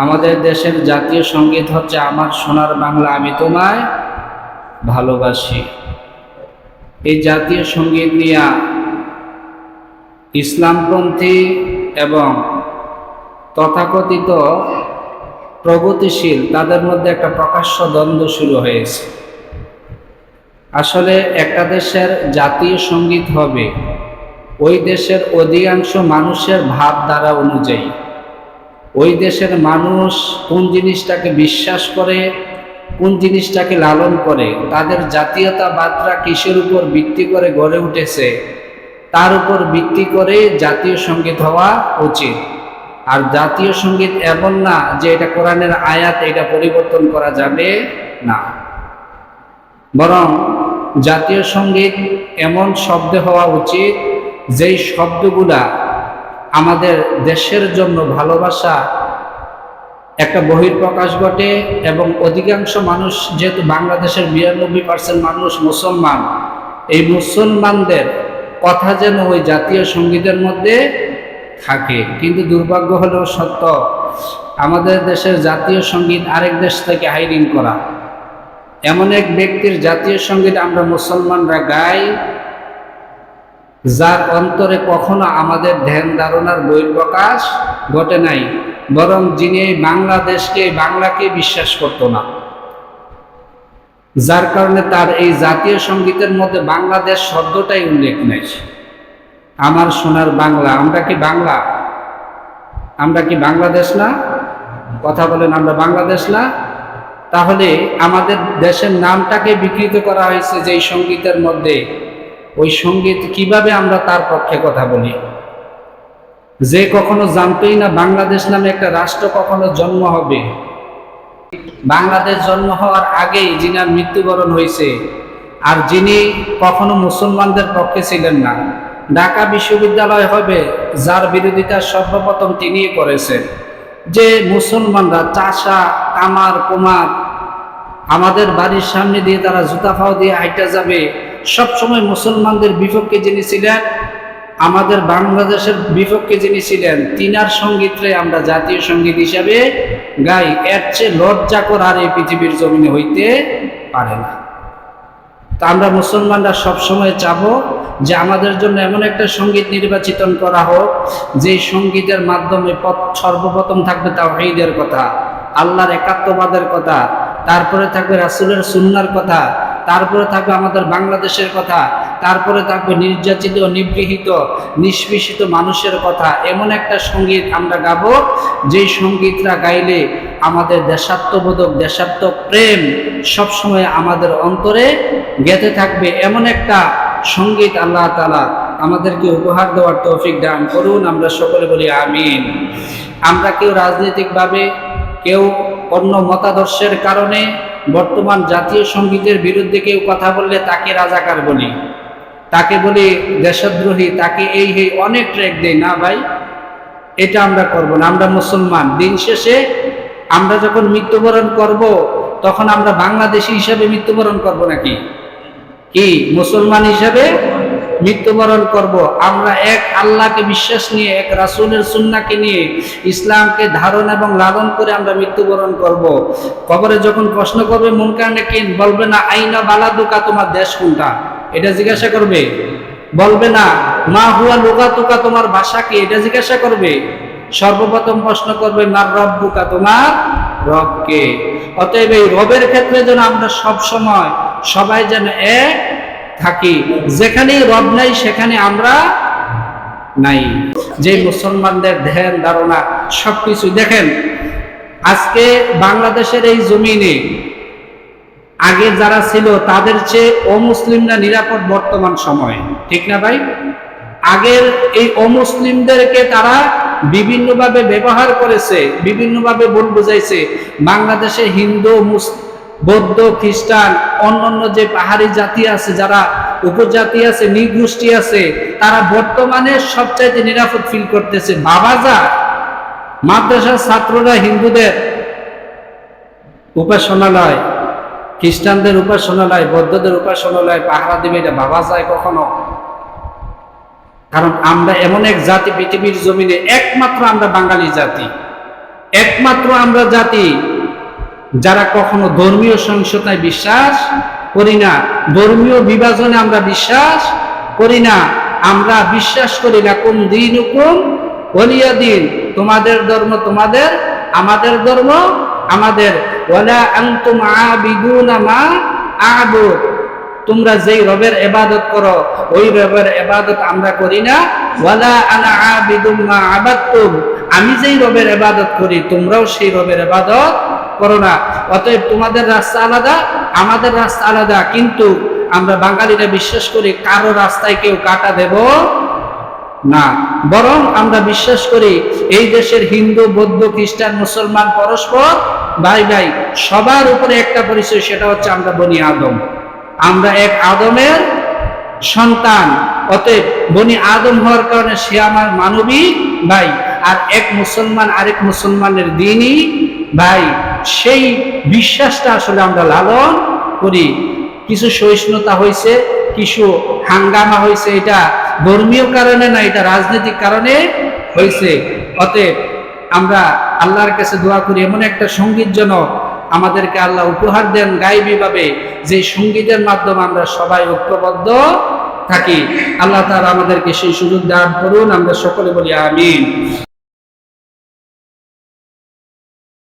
আমাদের দেশের জাতীয় সঙ্গীত হচ্ছে আমার সোনার বাংলা আমি তোমায় ভালোবাসি। এই জাতীয় সঙ্গীত নিয়ে ইসলামপন্থী এবং তথাকথিত প্রগতিশীল তাদের মধ্যে একটা প্রকাশ্য দ্বন্দ্ব শুরু হয়েছে। আসলে একটা দেশের জাতীয় সঙ্গীত হবে ওই দেশের অধিকাংশ মানুষের ভাবধারা অনুযায়ী। ওই দেশের মানুষ কোন জিনিসটাকে বিশ্বাস করে, কোন জিনিসটাকে লালন করে, তাদের জাতীয়তাবাদরা কিসের উপর ভিত্তি করে গড়ে উঠেছে, তার উপর ভিত্তি করে জাতীয় সঙ্গীত হওয়া উচিত। আর জাতীয় সঙ্গীত এমন না যে এটা কোরআনের আয়াত, এটা পরিবর্তন করা যাবে না। বরং জাতীয় সঙ্গীত এমন শব্দ হওয়া উচিত যেই শব্দগুলা আমাদের দেশের জন্য ভালোবাসা একটা বহিঃপ্রকাশ ঘটে। এবং অধিকাংশ মানুষ, যেহেতু বাংলাদেশের 92% মানুষ মুসলমান, এই মুসলমানদের কথা যেন ওই জাতীয় সঙ্গীতের মধ্যে থাকে। কিন্তু দুর্ভাগ্য হলেও সত্য, আমাদের দেশের জাতীয় সঙ্গীত আরেক দেশ থেকে হাইরিং করা। এমন এক ব্যক্তির জাতীয় সঙ্গীত আমরা মুসলমানরা গাই যার অন্তরে কখনো আমাদের ধ্যান ধারণার বহিঃপ্রকাশ ঘটে নাই, বরং যিনি এই বাংলাদেশকে, বাংলাকে বিশ্বাস করত না, যার কারণে তার এই জাতীয় সঙ্গীতের মধ্যে বাংলাদেশ শব্দটাই উল্লেখ নেই। আমার সোনার বাংলা, আমরা কি বাংলা? আমরা কি বাংলাদেশ না? কথা বলেন, আমরা বাংলাদেশ না? তাহলে আমাদের দেশের নামটাকে বিকৃত করা হয়েছে যে এই সঙ্গীতের মধ্যে। ওই সঙ্গীত কিভাবে আমরা তার পক্ষে কথা বলি? যে কখনো জানতোই না বাংলাদেশ নামে একটা রাষ্ট্র কখনো জন্ম হবে। বাংলাদেশ জন্ম হওয়ার আগেই যিনার মৃত্যুবরণ হয়েছে, আর যিনি কখনো মুসলমানদের পক্ষে ছিলেন না। ঢাকা বিশ্ববিদ্যালয় হবে যার বিরোধিতা সর্বপ্রথম তিনিই করেছেন, যে মুসলমানরা চাষা কামার কুমার আমাদের বাড়ির সামনে দিয়ে তারা জুতা ফাও দিয়ে হাইটা যাবে। সবসময় মুসলমানদের বিপক্ষে যিনি ছিলেন, আমাদের বাংলাদেশের বিপক্ষে যিনি ছিলেন, তিনার সঙ্গীতরে আমরা জাতীয় সঙ্গীত হিসাবে গাই। এর চেয়ে লজ্জাকর আর এই পৃথিবীর জমিনে হইতে পারে না। তা আমরা মুসলমানরা সবসময় চাবো যে আমাদের জন্য এমন একটা সঙ্গীত নির্বাচিত করা হোক, যে সঙ্গীতের মাধ্যমে সর্বপ্রথম থাকবে তাওহীদের কথা, আল্লাহর একাত্মবাদের কথা, তারপরে থাকবে রাসূলের সুন্নাহর কথা, তারপরে থাকবে আমাদের বাংলাদেশের কথা, তারপরে থাকবে নির্যাতিত, নিগৃহীত, নিষ্পেষিত মানুষের কথা। এমন একটা সঙ্গীত আমরা গাবো যেই সঙ্গীতরা গাইলে আমাদের দেশাত্মবোধক, দেশাত্মক প্রেম সবসময় আমাদের অন্তরে গেঁথে থাকবে। এমন একটা সঙ্গীত আল্লাহ তাআলা আমাদেরকে উপহার দেওয়ার তৌফিক দান করুন। আমরা সকলে বলি আমিন। আমরা কেউ রাজনৈতিকভাবে, কেউ অন্য মতাদর্শের কারণে বর্তমান জাতীয় সঙ্গীতের বিরুদ্ধে কেউ কথা বললে তাকে রাজাকার বলি, তাকে বলি দেশদ্রোহী, তাকে এই অনেক ট্র্যাক দেই। না ভাই, এটা আমরা করব না। আমরা মুসলমান। দিন শেষে আমরা যখন মৃত্যুবরণ করব, তখন আমরা বাংলাদেশী হিসাবে মৃত্যুবরণ করব নাকি? কি মুসলমান হিসাবে মৃত্যুবরণ করব? আমরা এক আল্লাহকে বিশ্বাস নিয়ে, এক রাসূলের সুন্নাহকে নিয়ে, ইসলামকে ধারণ এবং লালন করে আমরা মৃত্যুবরণ করব। কবরে যখন প্রশ্ন করবে মুনকার নাকির, বলবে না আইনা বালাদুকা, তোমার দেশ কোনটা, এটা জিজ্ঞাসা করবে। বলবে না মা হুয়া লুগাতুকা, তোমার ভাষা কি, এটা জিজ্ঞাসা করবে। সর্বপ্রথম প্রশ্ন করবে মার রব্বুকা, তোমার রবকে। অতএব এই রবের ক্ষেত্রে যেন আমরা সব সময় সবাই যেন এক থাকি। যেখানেই রব নাই সেখানে আমরা নাই। যে মুসলমানদের ধ্যান ধারণা সবকিছু দেখেন, আজকে বাংলাদেশের এই জমিনে আগে যারা ছিল তাদের চেয়ে অমুসলিমরা নিরাপদ বর্তমান সময়ে, ঠিক না ভাই? আগের এই অমুসলিমদেরকে তারা বিভিন্নভাবে ব্যবহার করেছে, বিভিন্নভাবে ভুল বুঝাইছে। বাংলাদেশে হিন্দু, বৌদ্ধ, খ্রিস্টান, অন্যান্য যে পাহাড়ি জাতি আছে, যারা উপজাতি আছে, নৃগোষ্ঠী আছে, তারা বর্তমানে সবচাইতে নিরাপদ ফিল করতেছে। বাবাজা মাদ্রাসার ছাত্ররা হিন্দুদের উপাসনালয়, খ্রিস্টানদের উপাসনালয়, বৌদ্ধদের উপাসনালয় পাহারা দিবে, এটা ভাবা যায় কখনো? কারণ আমরা এমন এক জাতি পৃথিবীর জমিনে, একমাত্র আমরা বাঙালি জাতি, একমাত্র আমরা জাতি যারা কখনো ধর্মীয় সহিংসতায় বিশ্বাস করি না, ধর্মীয় বিভাজনে আমরা বিশ্বাস করি না। আমরা বিশ্বাস করি লাকুম দীনুকুম ওয়ালিয়া দিন, তোমাদের ধর্ম তোমাদের, আমাদের ধর্ম আমাদের। ওয়ালা আনতুম আবিদুনা মা আ'বুদ, তোমরা যেই রবের ইবাদত করো ওই রবের ইবাদত আমরা করি না। ওয়ালা আনা আবিদুম মা আবাদতুম, আমি যেই রবের ইবাদত করি তোমরাও সেই রবের ইবাদত করো না। অতএব তোমাদের রাস্তা আলাদা, আমাদের রাস্তা আলাদা। কিন্তু আমরা বাঙালিরা বিশ্বাস করি কারো রাস্তায় কেউ কাটা দেব না, বরং আমরা বিশ্বাস করি এই দেশের হিন্দু, বৌদ্ধ, খ্রিস্টান, মুসলমান পরস্পর ভাই ভাই। সবার উপরে একটা পরিচয়, সেটা হচ্ছে আমরা বনি আদম, আমরা এক আদমের সন্তান। অতএব বনি আদম হওয়ার কারণে সে আমার মানবিক ভাই, আর এক মুসলমান আরেক মুসলমানের দিনই ভাই। সেই বিশ্বাসটা আসলে আমরা লালন করি। কিছু সহিষ্ণুতা হয়েছে, কিছু হাঙ্গামা হয়েছে, এটা ধর্মীয় কারণে না, এটা রাজনৈতিক কারণে হয়েছে। অতএব আমরা আল্লাহর কাছে দোয়া করি এমন একটা সঙ্গীত যেন আমাদেরকে আল্লাহ উপহার দেন গায়বী ভাবে, যে সঙ্গীতের মাধ্যমে আমরা সবাই ঐক্যবদ্ধ থাকি। আল্লাহ তাআলা আমাদেরকে সেই সুযোগ দান করুন। আমরা সকলে বলি আমিন।